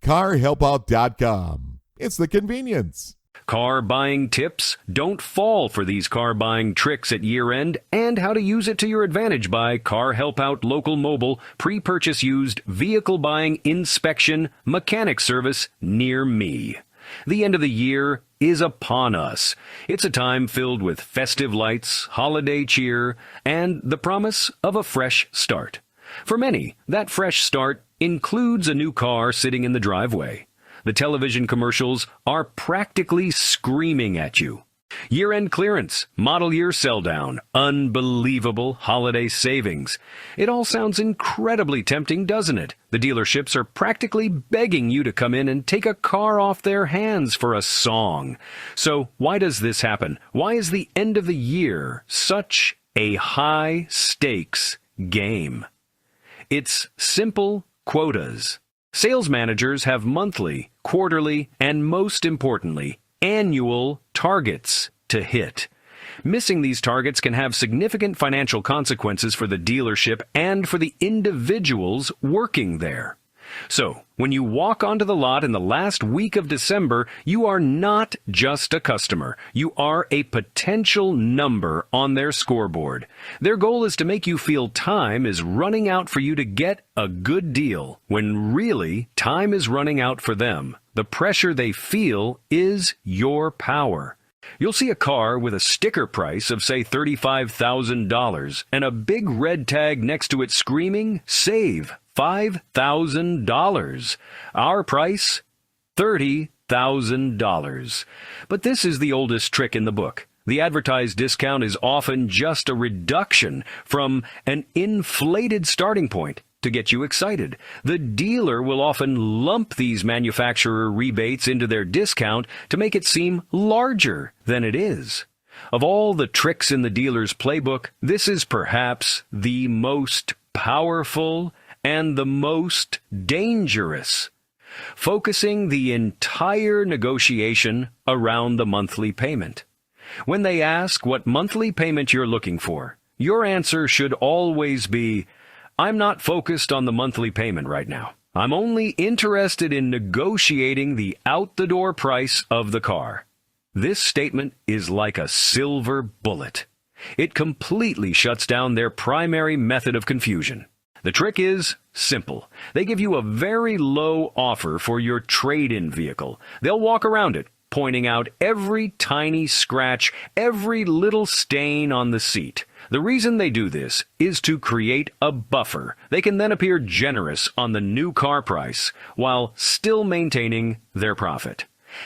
CarHelpout.com. It's the convenience. Car buying tips? Don't fall for these car buying tricks at year-end, and how to use it to your advantage by Car Help Out Local Mobile pre-purchase used vehicle buying inspection mechanic service near me. The end of the year is upon us. It's a time filled with festive lights, holiday cheer, and the promise of a fresh start. For many, that fresh start includes a new car sitting in the driveway. The television commercials are practically screaming at you. Year-end clearance, model year sell-down, unbelievable holiday savings. It all sounds incredibly tempting, doesn't it? The dealerships are practically begging you to come in and take a car off their hands for a song. So why does this happen? Why is the end of the year such a high-stakes game? It's simple quotas. Sales managers have monthly, quarterly, and most importantly, annual targets to hit. Missing these targets can have significant financial consequences for the dealership and for the individuals working there. So, when you walk onto the lot in the last week of December, you are not just a customer. You are a potential number on their scoreboard. Their goal is to make you feel time is running out for you to get a good deal, when really, time is running out for them. The pressure they feel is your power. You'll see a car with a sticker price of, say, $35,000 and a big red tag next to it screaming, "Save $5,000. Our price, $30,000. But this is the oldest trick in the book. The advertised discount is often just a reduction from an inflated starting point to get you excited. The dealer will often lump these manufacturer rebates into their discount to make it seem larger than it is. Of all the tricks in the dealer's playbook, this is perhaps the most powerful and the most dangerous, focusing the entire negotiation around the monthly payment. When they ask what monthly payment you're looking for, your answer should always be, "I'm not focused on the monthly payment right now. I'm only interested in negotiating the out-the-door price of the car." This statement is like a silver bullet. It completely shuts down their primary method of confusion. The trick is simple. They give you a very low offer for your trade-in vehicle. They'll walk around it, pointing out every tiny scratch, every little stain on the seat. The reason they do this is to create a buffer. They can then appear generous on the new car price while still maintaining their profit.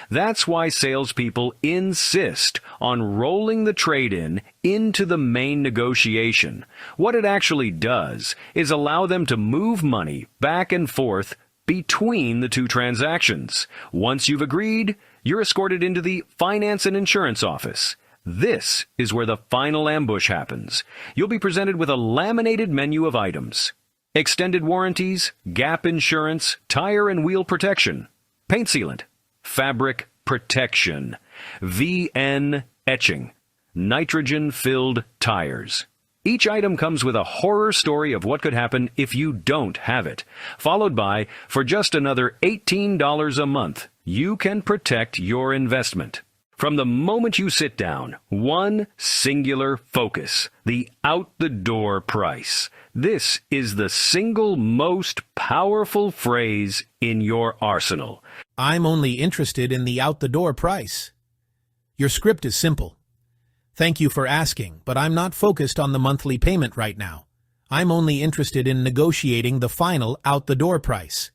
That's why salespeople insist on rolling the trade-in into the main negotiation. What it actually does is allow them to move money back and forth between the two transactions. Once you've agreed, you're escorted into the finance and insurance office. This is where the final ambush happens. You'll be presented with a laminated menu of items: extended warranties, gap insurance, tire and wheel protection, paint sealant, fabric protection, VN etching, nitrogen-filled tires. Each item comes with a horror story of what could happen if you don't have it, followed by, for just another $18 a month, you can protect your investment. From the moment you sit down, one singular focus: the out-the-door price. This is the single most powerful phrase in your arsenal. I'm only interested in the out-the-door price. Your script is simple. Thank you for asking, but I'm not focused on the monthly payment right now. I'm only interested in negotiating the final out-the-door price.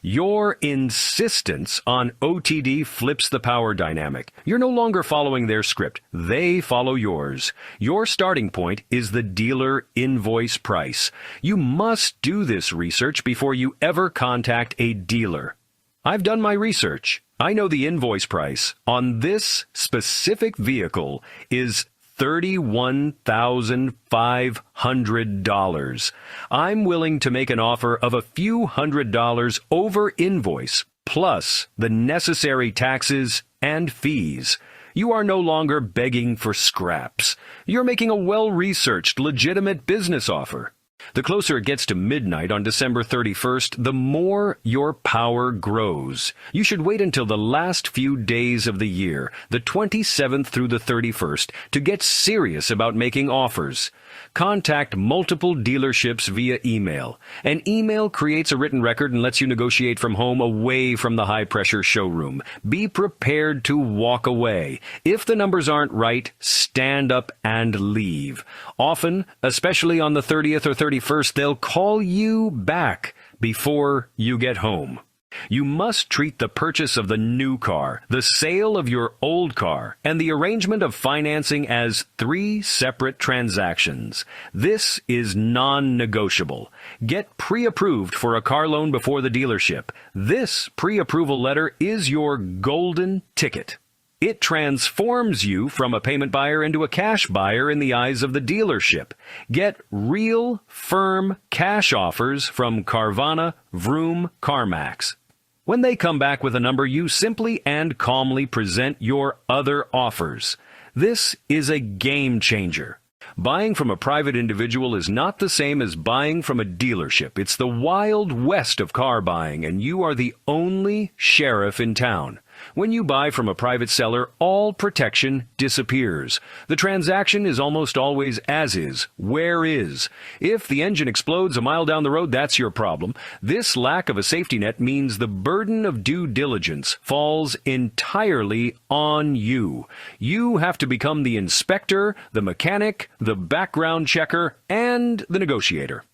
Your insistence on OTD flips the power dynamic. You're no longer following their script. They follow yours. Your starting point is the dealer invoice price. You must do this research before you ever contact a dealer. I've done my research. I know the invoice price on this specific vehicle is $31,500. I'm willing to make an offer of a few $100 over invoice, plus the necessary taxes and fees. You are no longer begging for scraps. You're making a well-researched, legitimate business offer. The closer it gets to midnight on December 31st, the more your power grows. You should wait until the last few days of the year, the 27th through the 31st, to get serious about making offers. Contact multiple dealerships via email. An email creates a written record and lets you negotiate from home away from the high-pressure showroom. Be prepared to walk away. If the numbers aren't right, stand up and leave. Often, especially on the 30th or 31st, they'll call you back before you get home. You must treat the purchase of the new car, the sale of your old car, and the arrangement of financing as 3 separate transactions. This is non-negotiable. Get pre-approved for a car loan before the dealership. This pre-approval letter is your golden ticket. It transforms you from a payment buyer into a cash buyer in the eyes of the dealership. Get real, firm cash offers from Carvana, Vroom, CarMax. When they come back with a number, you simply and calmly present your other offers. This is a game changer. Buying from a private individual is not the same as buying from a dealership. It's the Wild West of car buying, and you are the only sheriff in town. When you buy from a private seller, all protection disappears. The transaction is almost always as is, where is. If the engine explodes a mile down the road, that's your problem. This lack of a safety net means the burden of due diligence falls entirely on you. You have to become the inspector, the mechanic, the background checker, and the negotiator.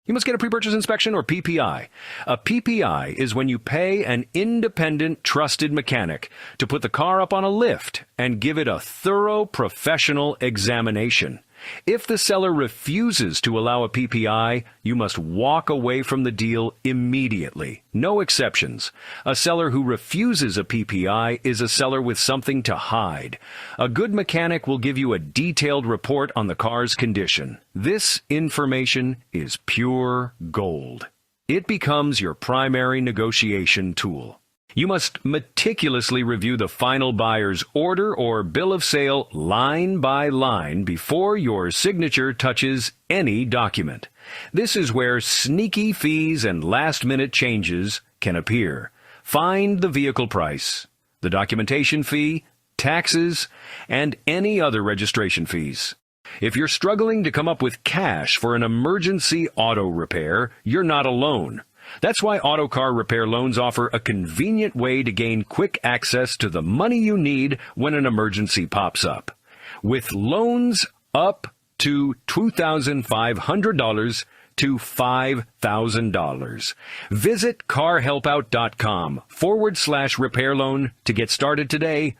You must get a pre-purchase inspection or PPI. A PPI is when you pay an independent, trusted mechanic to put the car up on a lift and give it a thorough professional examination. If the seller refuses to allow a PPI, you must walk away from the deal immediately. No exceptions. A seller who refuses a PPI is a seller with something to hide. A good mechanic will give you a detailed report on the car's condition. This information is pure gold. It becomes your primary negotiation tool. You must meticulously review the final buyer's order or bill of sale line by line before your signature touches any document. This is where sneaky fees and last-minute changes can appear. Find the vehicle price, the documentation fee, taxes, and any other registration fees. If you're struggling to come up with cash for an emergency auto repair, you're not alone. That's why Auto Car Repair Loans offer a convenient way to gain quick access to the money you need when an emergency pops up. With loans up to $2,500 to $5,000. Visit carhelpout.com/repair loan to get started today.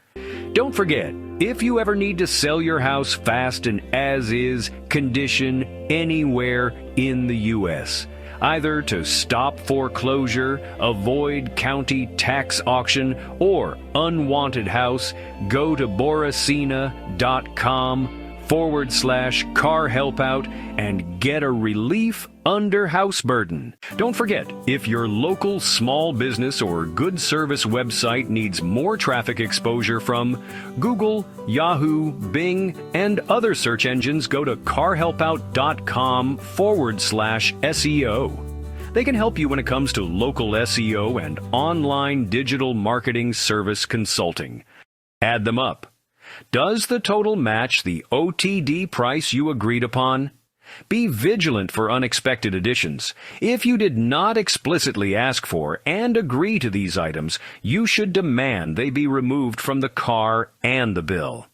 Don't forget, if you ever need to sell your house fast and as-is condition anywhere in the U.S., either to stop foreclosure, avoid county tax auction, or unwanted house, go to boracina.com/car helpout and get a relief under house burden. Don't forget, if your local small business or good service website needs more traffic exposure from Google, Yahoo, Bing, and other search engines, go to carhelpout.com/SEO. They can help you when it comes to local SEO and online digital marketing service consulting. Add them up. Does the total match the OTD price you agreed upon? Be vigilant for unexpected additions. If you did not explicitly ask for and agree to these items, you should demand they be removed from the car and the bill.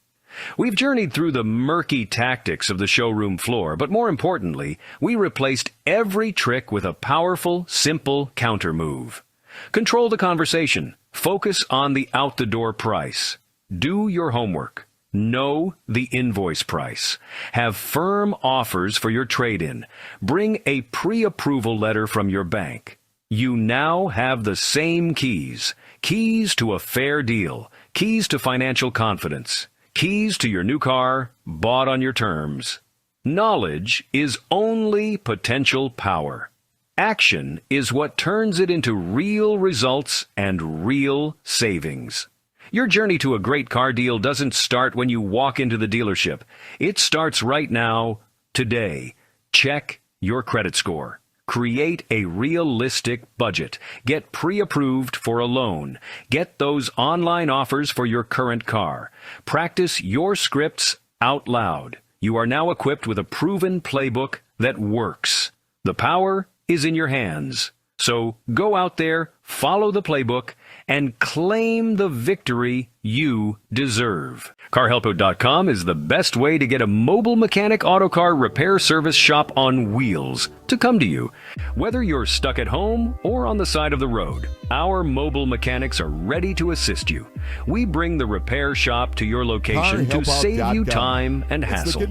We've journeyed through the murky tactics of the showroom floor, but more importantly, we replaced every trick with a powerful, simple counter move. Control the conversation. Focus on the out-the-door price. Do your homework. Know the invoice price. Have firm offers for your trade-in. Bring a pre-approval letter from your bank. You now have the same keys. Keys to a fair deal. Keys to financial confidence. Keys to your new car, bought on your terms. Knowledge is only potential power. Action is what turns it into real results and real savings. Your journey to a great car deal doesn't start when you walk into the dealership. It starts right now, today. Check your credit score. Create a realistic budget. Get pre-approved for a loan. Get those online offers for your current car. Practice your scripts out loud. You are now equipped with a proven playbook that works. The power is in your hands. So go out there, follow the playbook, and claim the victory you deserve. CarHelpo.com is the best way to get a mobile mechanic auto car repair service shop on wheels to come to you. Whether you're stuck at home or on the side of the road, our mobile mechanics are ready to assist you. We bring the repair shop to your location to save you time and hassle.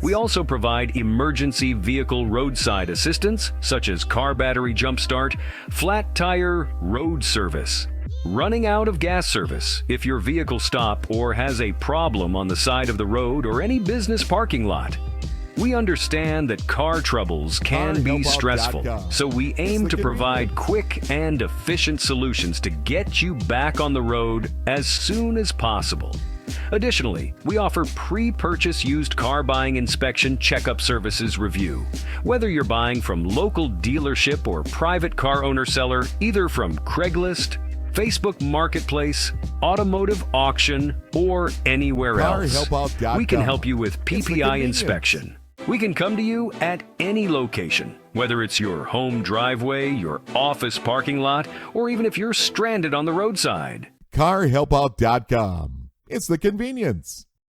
We also provide emergency vehicle roadside assistance, such as car battery jump start, flat tire road service, running out of gas service if your vehicle stops or has a problem on the side of the road or any business parking lot. We understand that car troubles can be stressful, so we aim to provide quick and efficient solutions to get you back on the road as soon as possible. Additionally, we offer pre-purchase used car buying inspection checkup services review. Whether you're buying from local dealership or private car owner seller, either from Craigslist, Facebook Marketplace, automotive auction, or anywhere else, we can help you with PPI inspection. We can come to you at any location, whether it's your home driveway, your office parking lot, or even if you're stranded on the roadside. CarHelpout.com. It's the convenience.